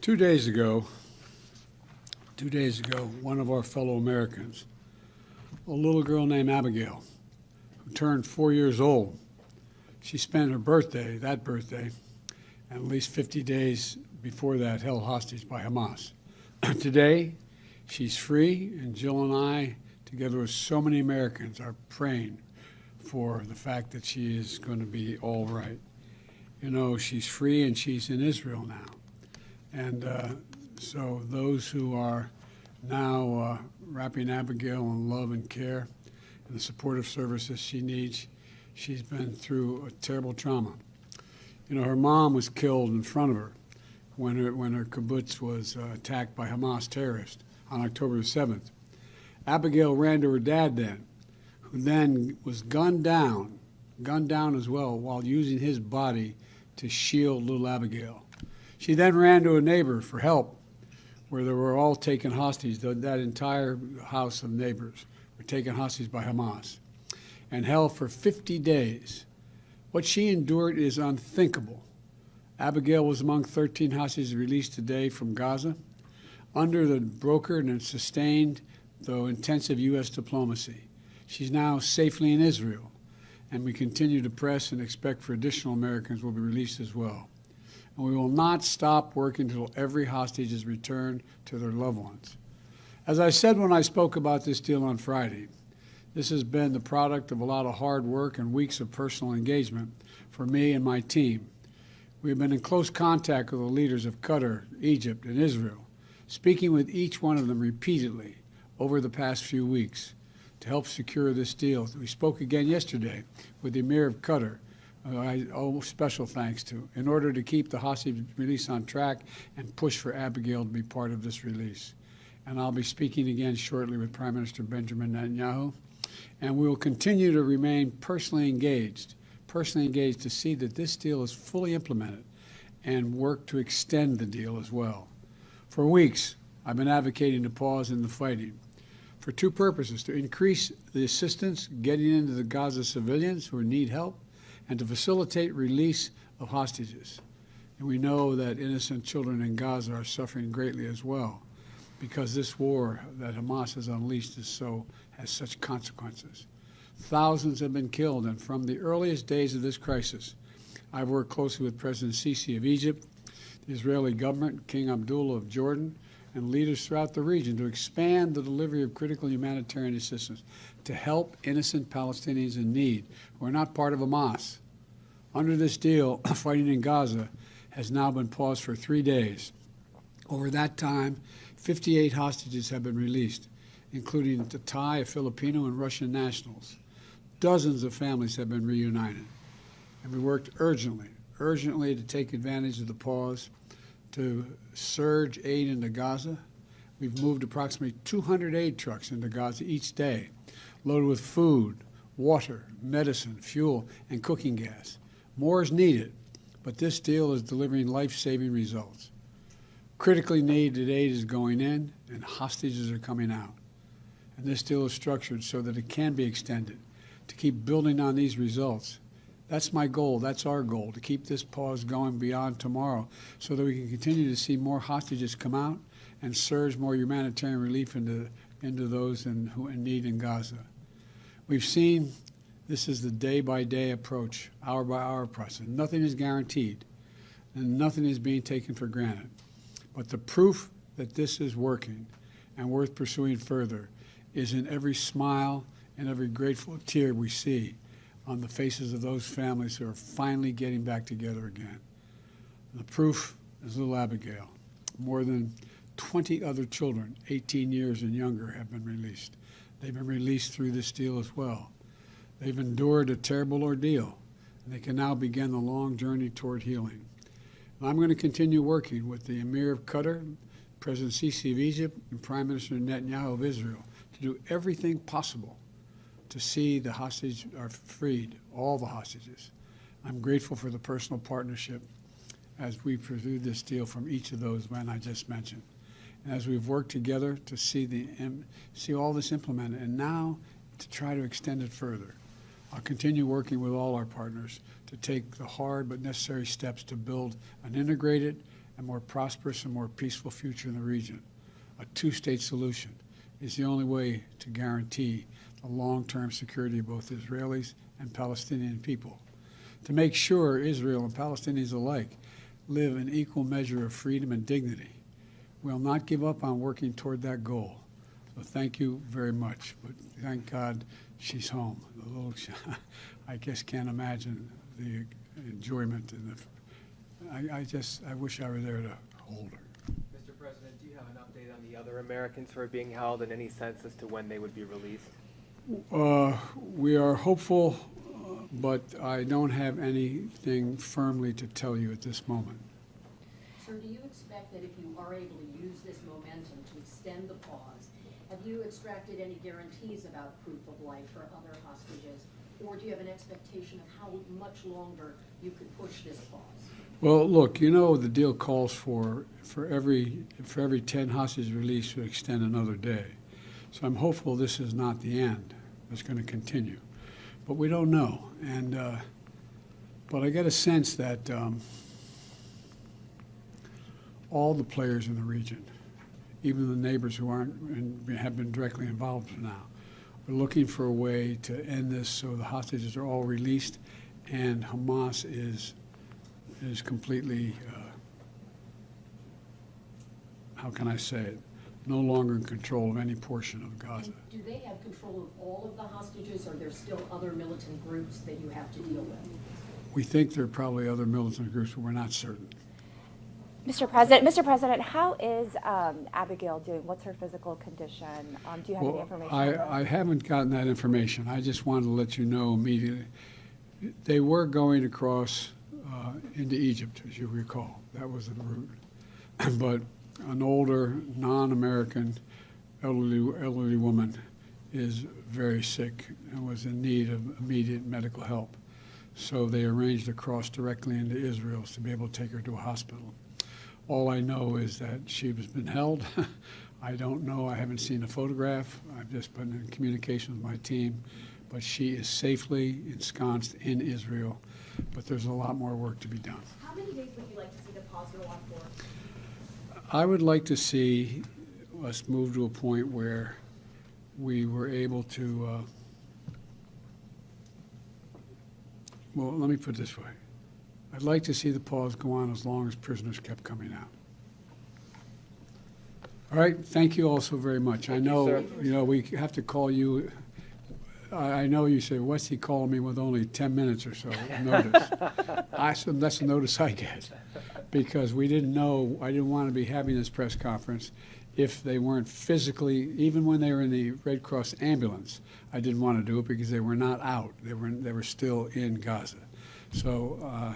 Two days ago, 2 days ago, one of our fellow Americans, a little girl named Abigail, who turned 4 years old, she spent her birthday, and at least 50 days before that, held hostage by Hamas. Today, she's free, and Jill and I, together with so many Americans, are praying for the fact that she is going to be all right. You know, she's free and she's in Israel now. And so those who are now wrapping Abigail in love and care and the supportive services she needs, she's been through a terrible trauma. You know, her mom was killed in front of her when her kibbutz was attacked by Hamas terrorists on October 7th. Abigail ran to her dad then, who then was gunned down as well, while using his body to shield little Abigail. She then ran to a neighbor for help, where they were all taken hostage. That entire house of neighbors were taken hostage by Hamas and held for 50 days. What she endured is unthinkable. Abigail was among 13 hostages released today from Gaza under the brokered and sustained, though intensive, U.S. diplomacy. She's now safely in Israel, and we continue to press and expect for additional Americans will be released as well. And we will not stop working until every hostage is returned to their loved ones. As I said when I spoke about this deal on Friday, this has been the product of a lot of hard work and weeks of personal engagement for me and my team. We have been in close contact with the leaders of Qatar, Egypt, and Israel, speaking with each one of them repeatedly over the past few weeks to help secure this deal. We spoke again yesterday with the Emir of Qatar, I owe special thanks to, in order to keep the hostage release on track and push for Abigail to be part of this release. And I'll be speaking again shortly with Prime Minister Benjamin Netanyahu. And we will continue to remain personally engaged to see that this deal is fully implemented and work to extend the deal as well. For weeks, I've been advocating a pause in the fighting for two purposes: to increase the assistance getting into the Gaza civilians who need help, and to facilitate release of hostages. And we know that innocent children in Gaza are suffering greatly as well, because this war that Hamas has unleashed has such consequences. Thousands have been killed, and from the earliest days of this crisis, I've worked closely with President Sisi of Egypt, the Israeli government, King Abdullah of Jordan, and leaders throughout the region to expand the delivery of critical humanitarian assistance to help innocent Palestinians in need who are not part of Hamas. Under this deal, fighting in Gaza has now been paused for 3 days. Over that time, 58 hostages have been released, including the Thai, Filipino, and Russian nationals. Dozens of families have been reunited. And we worked urgently to take advantage of the pause to surge aid into Gaza. We've moved approximately 200 aid trucks into Gaza each day, loaded with food, water, medicine, fuel, and cooking gas. More is needed, but this deal is delivering life-saving results. Critically needed aid is going in, and hostages are coming out. And this deal is structured so that it can be extended, to keep building on these results. That's my goal, that's our goal, to keep this pause going beyond tomorrow so that we can continue to see more hostages come out and surge more humanitarian relief into those who are in need in Gaza. We've seen this is the day-by-day approach, hour-by-hour process. Nothing is guaranteed, and nothing is being taken for granted. But the proof that this is working and worth pursuing further is in every smile and every grateful tear we see on the faces of those families who are finally getting back together again. The proof is little Abigail. More than 20 other children, 18 years and younger, have been released. They've been released through this deal as well. They've endured a terrible ordeal, and they can now begin the long journey toward healing. And I'm going to continue working with the Emir of Qatar, President Sisi of Egypt, and Prime Minister Netanyahu of Israel to do everything possible to see the hostages are freed, all the hostages. I'm grateful for the personal partnership as we pursued this deal from each of those men I just mentioned. And as we've worked together to see all this implemented, and now to try to extend it further. I'll continue working with all our partners to take the hard but necessary steps to build an integrated a more prosperous and more peaceful future in the region. A two-state solution is the only way to guarantee the long-term security of both Israelis and Palestinian people. To make sure Israel and Palestinians alike live in equal measure of freedom and dignity. We'll not give up on working toward that goal. So thank you very much. But thank God she's home. The little, I guess can't imagine the enjoyment and I wish I were there to hold her. Mr. President, do you have an update on the other Americans who are being held and any sense as to when they would be released? We are hopeful, but I don't have anything firmly to tell you at this moment. Sir, do you expect that if you are able to use this momentum to extend the pause, have you extracted any guarantees about proof of life for other hostages? Or do you have an expectation of how much longer you could push this pause? Well, look, you know the deal calls for every 10 hostages released to extend another day. So I'm hopeful this is not the end. It's going to continue. But we don't know. And but I get a sense that all the players in the region, even the neighbors who aren't and have been directly involved now, are looking for a way to end this so the hostages are all released and Hamas is completely, how can I say it, no longer in control of any portion of Gaza. And do they have control of all of the hostages, or are there still other militant groups that you have to deal with? We think there are probably other militant groups, but we're not certain. Mr. President, how is Abigail doing? What's her physical condition? Do you have any information on that? I haven't gotten that information. I just wanted to let you know immediately. They were going across into Egypt, as you recall. That was the route. But an older, non-American, elderly woman is very sick and was in need of immediate medical help. So they arranged to cross directly into Israel to be able to take her to a hospital. All I know is that she has been held. I don't know. I haven't seen a photograph. I've just been in communication with my team. But she is safely ensconced in Israel. But there's a lot more work to be done. How many days would you like to see the pause go on for? I would like to see us move to a point where we were able to, well, let me put it this way. I'd like to see the pause go on as long as prisoners kept coming out. All right, thank you all so very much. I know, we have to call you. I know you say, what's he calling me with only 10 minutes or so notice? I said, that's the notice I get, because we didn't know, I didn't want to be having this press conference if they weren't physically, even when they were in the Red Cross ambulance, I didn't want to do it because they were not out. They were still in Gaza. So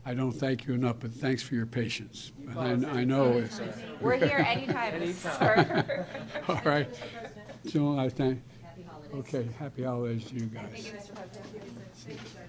I don't thank you enough, but thanks for your patience. And I know it's... We're here anytime, sir. All right. So I thank... Happy holidays. Okay, happy holidays to you guys. Thank you, Mr. President. Thank you, sir.